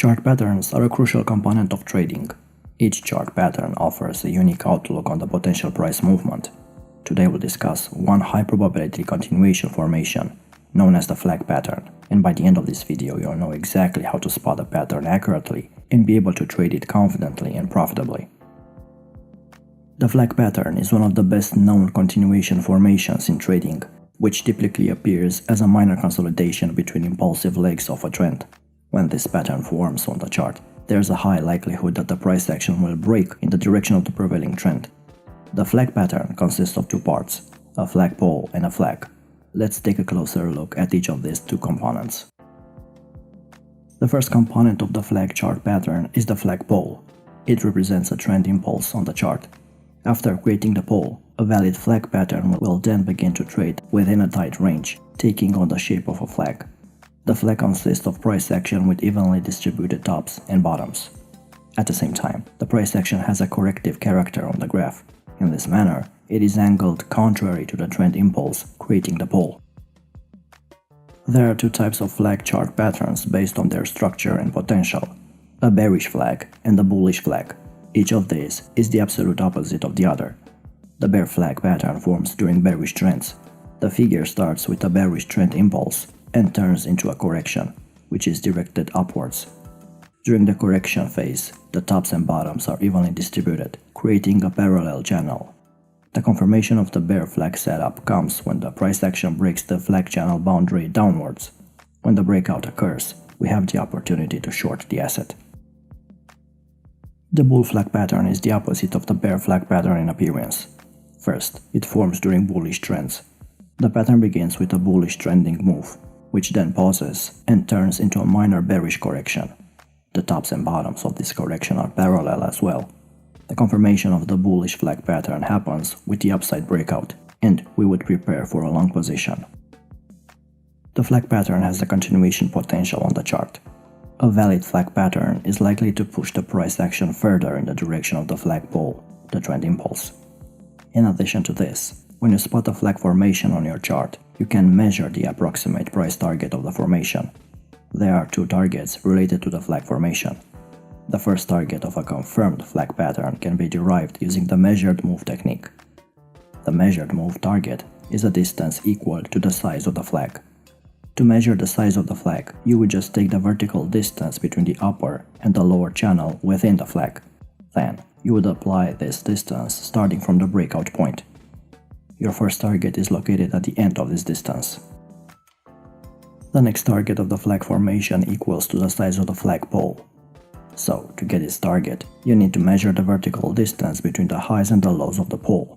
Chart patterns are a crucial component of trading. Each chart pattern offers a unique outlook on the potential price movement. Today we'll discuss one high probability continuation formation, known as the flag pattern, and by the end of this video you'll know exactly how to spot the pattern accurately and be able to trade it confidently and profitably. The flag pattern is one of the best known continuation formations in trading, which typically appears as a minor consolidation between impulsive legs of a trend. When this pattern forms on the chart, there's a high likelihood that the price action will break in the direction of the prevailing trend. The flag pattern consists of two parts, a flag pole and a flag. Let's take a closer look at each of these two components. The first component of the flag chart pattern is the flag pole. It represents a trend impulse on the chart. After creating the pole, a valid flag pattern will then begin to trade within a tight range, taking on the shape of a flag. The flag consists of price action with evenly distributed tops and bottoms. At the same time, the price action has a corrective character on the graph. In this manner, it is angled contrary to the trend impulse, creating the pole. There are two types of flag chart patterns based on their structure and potential: a bearish flag and a bullish flag. Each of these is the absolute opposite of the other. The bear flag pattern forms during bearish trends. The figure starts with a bearish trend impulse and turns into a correction, which is directed upwards. During the correction phase, the tops and bottoms are evenly distributed, creating a parallel channel. The confirmation of the bear flag setup comes when the price action breaks the flag channel boundary downwards. When the breakout occurs, we have the opportunity to short the asset. The bull flag pattern is the opposite of the bear flag pattern in appearance. First, it forms during bullish trends. The pattern begins with a bullish trending move, which then pauses and turns into a minor bearish correction. The tops and bottoms of this correction are parallel as well. The confirmation of the bullish flag pattern happens with the upside breakout, and we would prepare for a long position. The flag pattern has a continuation potential on the chart. A valid flag pattern is likely to push the price action further in the direction of the flag pole, the trend impulse. In addition to this, when you spot a flag formation on your chart, you can measure the approximate price target of the formation. There are two targets related to the flag formation. The first target of a confirmed flag pattern can be derived using the measured move technique. The measured move target is a distance equal to the size of the flag. To measure the size of the flag, you would just take the vertical distance between the upper and the lower channel within the flag. Then, you would apply this distance starting from the breakout point. Your first target is located at the end of this distance. The next target of the flag formation equals to the size of the flag pole. So, to get its target, you need to measure the vertical distance between the highs and the lows of the pole.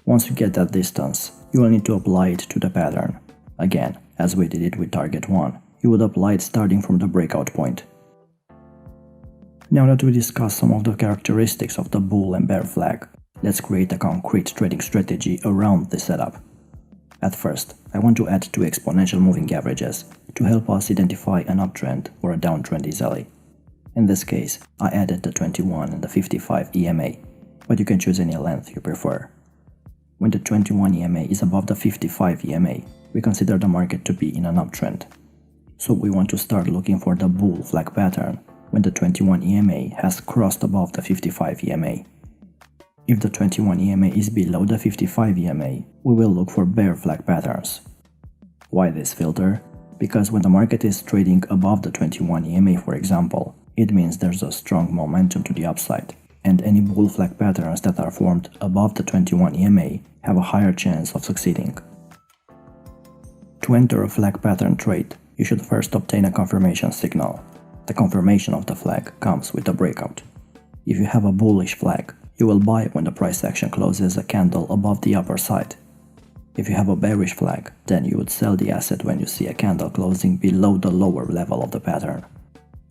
Once you get that distance, you will need to apply it to the pattern. Again, as we did it with target 1, you would apply it starting from the breakout point. Now that we discussed some of the characteristics of the bull and bear flag, let's create a concrete trading strategy around this setup. At first, I want to add two exponential moving averages to help us identify an uptrend or a downtrend easily. In this case, I added the 21 and the 55 EMA, but you can choose any length you prefer. When the 21 EMA is above the 55 EMA, we consider the market to be in an uptrend. So we want to start looking for the bull flag pattern when the 21 EMA has crossed above the 55 EMA. If the 21 EMA is below the 55 EMA, we will look for bear flag patterns. Why this filter? Because when the market is trading above the 21 EMA, for example, it means there's a strong momentum to the upside, and any bull flag patterns that are formed above the 21 EMA have a higher chance of succeeding. To enter a flag pattern trade, you should first obtain a confirmation signal. The confirmation of the flag comes with a breakout. If you have a bullish flag, you will buy when the price action closes a candle above the upper side. If you have a bearish flag, then you would sell the asset when you see a candle closing below the lower level of the pattern.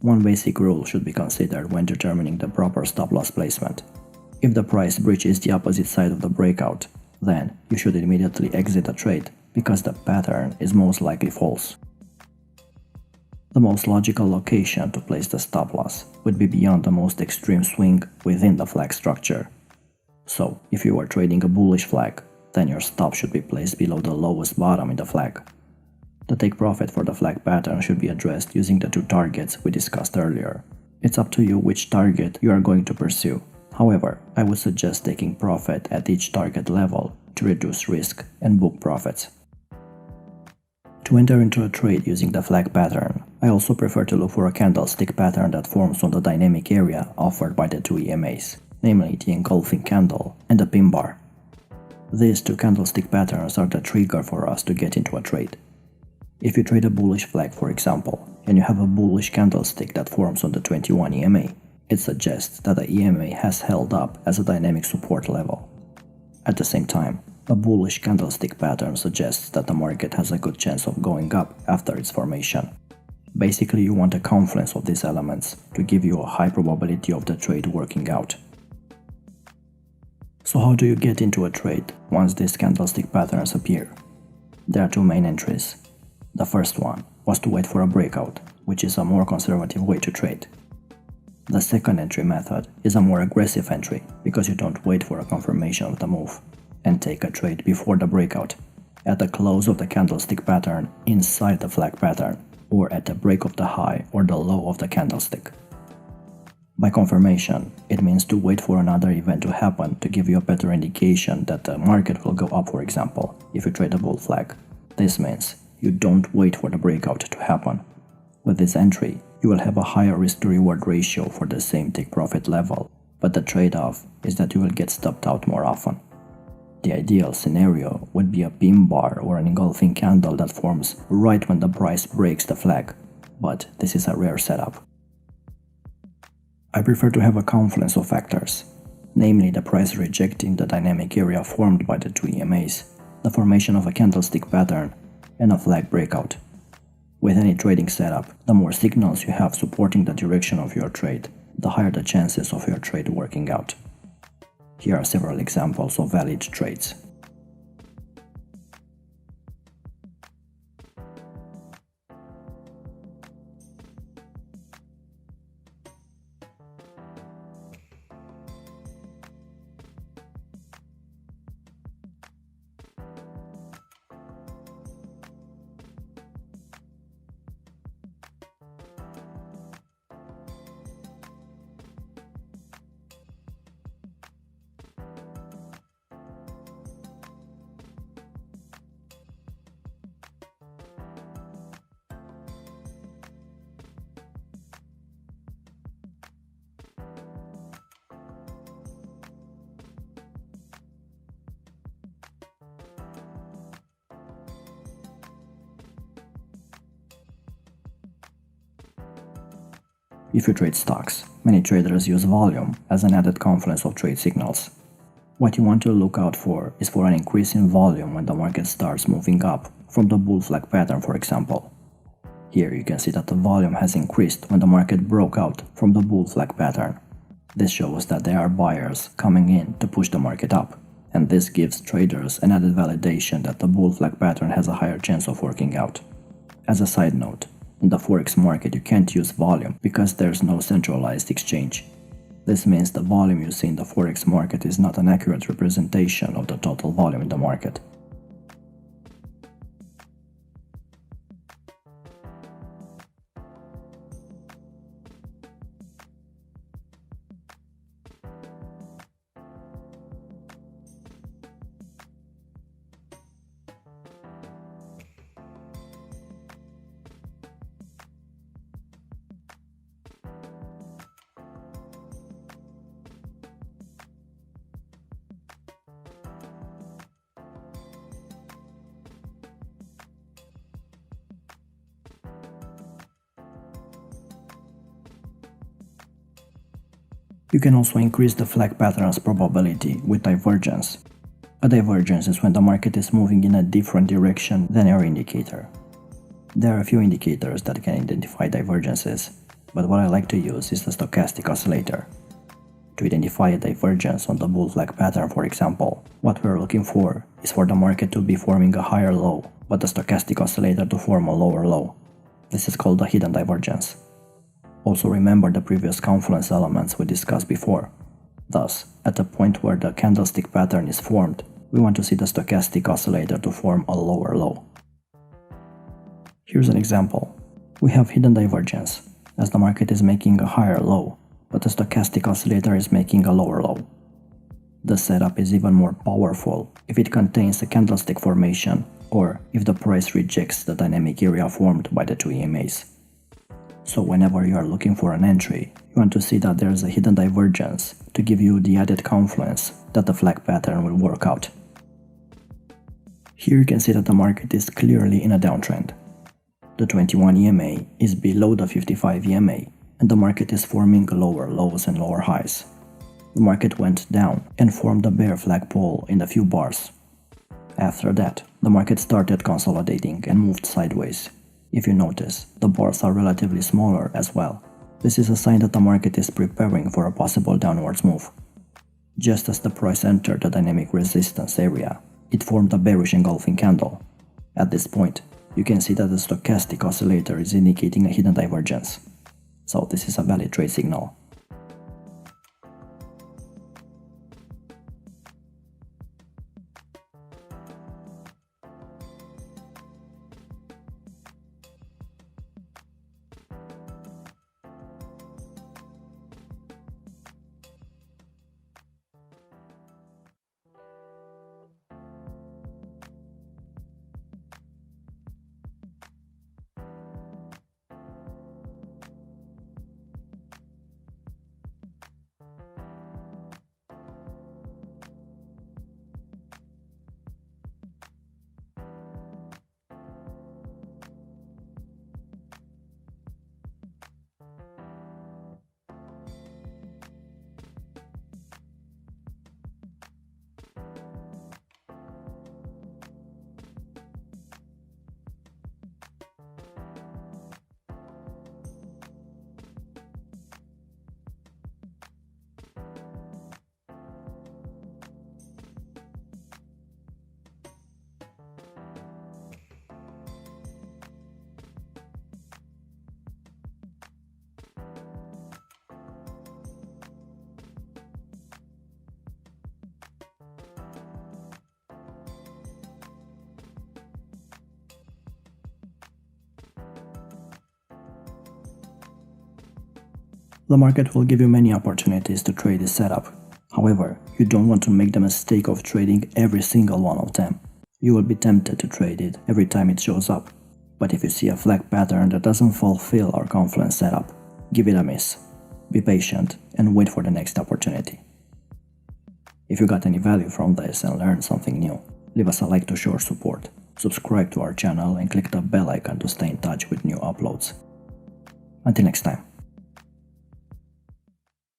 One basic rule should be considered when determining the proper stop-loss placement. If the price breaches the opposite side of the breakout, then you should immediately exit the trade because the pattern is most likely false. The most logical location to place the stop-loss would be beyond the most extreme swing within the flag structure. So, if you are trading a bullish flag, then your stop should be placed below the lowest bottom in the flag. The take profit for the flag pattern should be addressed using the two targets we discussed earlier. It's up to you which target you are going to pursue. However, I would suggest taking profit at each target level to reduce risk and book profits. To enter into a trade using the flag pattern, I also prefer to look for a candlestick pattern that forms on the dynamic area offered by the two EMAs, namely the engulfing candle and the pin bar. These two candlestick patterns are the trigger for us to get into a trade. If you trade a bullish flag, for example, and you have a bullish candlestick that forms on the 21 EMA, it suggests that the EMA has held up as a dynamic support level. At the same time, a bullish candlestick pattern suggests that the market has a good chance of going up after its formation. Basically, you want a confluence of these elements to give you a high probability of the trade working out. So how do you get into a trade once these candlestick patterns appear? There are two main entries. The first one was to wait for a breakout, which is a more conservative way to trade. The second entry method is a more aggressive entry because you don't wait for a confirmation of the move and take a trade before the breakout, at the close of the candlestick pattern inside the flag pattern, or at the break of the high or the low of the candlestick. By confirmation, it means to wait for another event to happen to give you a better indication that the market will go up, for example, if you trade a bull flag. This means you don't wait for the breakout to happen. With this entry, you will have a higher risk-to-reward ratio for the same take-profit level, but the trade-off is that you will get stopped out more often. The ideal scenario would be a pin bar or an engulfing candle that forms right when the price breaks the flag, but this is a rare setup. I prefer to have a confluence of factors, namely the price rejecting the dynamic area formed by the two EMAs, the formation of a candlestick pattern, and a flag breakout. With any trading setup, the more signals you have supporting the direction of your trade, the higher the chances of your trade working out. Here are several examples of valid trades. If you trade stocks, many traders use volume as an added confluence of trade signals. What you want to look out for is for an increase in volume when the market starts moving up from the bull flag pattern, for example. Here you can see that the volume has increased when the market broke out from the bull flag pattern. This shows that there are buyers coming in to push the market up, and this gives traders an added validation that the bull flag pattern has a higher chance of working out. As a side note, in the forex market you can't use volume because there's no centralized exchange. This means the volume you see in the forex market is not an accurate representation of the total volume in the market. You can also increase the flag pattern's probability with divergence. A divergence is when the market is moving in a different direction than your indicator. There are a few indicators that can identify divergences, but what I like to use is the stochastic oscillator. To identify a divergence on the bull flag pattern, for example, what we're looking for is for the market to be forming a higher low, but the stochastic oscillator to form a lower low. This is called a hidden divergence. Also remember the previous confluence elements we discussed before. Thus, at the point where the candlestick pattern is formed, we want to see the stochastic oscillator to form a lower low. Here's an example. We have hidden divergence, as the market is making a higher low, but the stochastic oscillator is making a lower low. The setup is even more powerful if it contains a candlestick formation or if the price rejects the dynamic area formed by the two EMAs. So whenever you are looking for an entry, you want to see that there is a hidden divergence to give you the added confidence that the flag pattern will work out. Here you can see that the market is clearly in a downtrend. The 21 EMA is below the 55 EMA and the market is forming lower lows and lower highs. The market went down and formed a bear flag pole in a few bars. After that, the market started consolidating and moved sideways. If you notice, the bars are relatively smaller as well. This is a sign that the market is preparing for a possible downwards move. Just as the price entered the dynamic resistance area, it formed a bearish engulfing candle. At this point, you can see that the stochastic oscillator is indicating a hidden divergence. So this is a valid trade signal. The market will give you many opportunities to trade this setup. However, you don't want to make the mistake of trading every single one of them. You will be tempted to trade it every time it shows up. But if you see a flag pattern that doesn't fulfill our confluence setup, give it a miss. Be patient and wait for the next opportunity. If you got any value from this and learned something new, leave us a like to show our support, subscribe to our channel and click the bell icon to stay in touch with new uploads. Until next time.